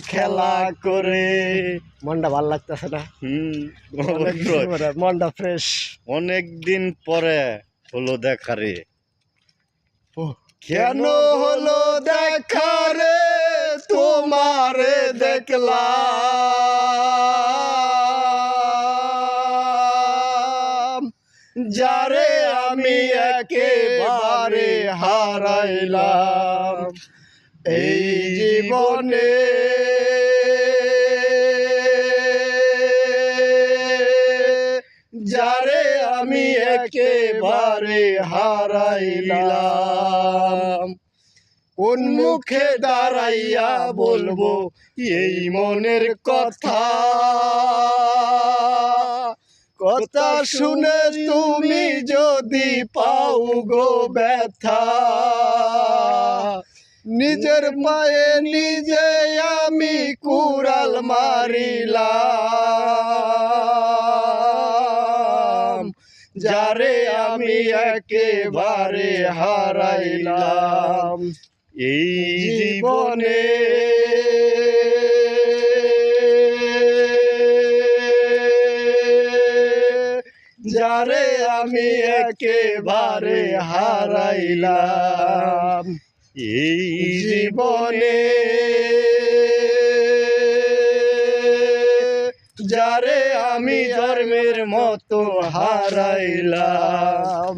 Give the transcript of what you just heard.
খেলা করে মনটা ভালো লাগতেছে না। মনটা ফ্রেশ। অনেক দিন পরে হলো দেখা রে। কেন হলো দেখা রে, তোমারে দেখলাম, যারে আমি একেবারে হারাইলাম এই জীবনে। যারে আমি একেবারে হারাইলাম, কোন মুখে দাঁড়াইয়া বলবো এই মনের কথা। কথা শুনে তুমি যদি পাও গো ব্যথা, নিজের পায়ে নিজে আমি কুড়াল মারিলাম, যারে আমি একেবারে হারাইলাম এই জীবনে। যারে আমি একেবারে হারাইলাম এই জীবনে। যারে আমি জন্মের মতো হারাইলাম।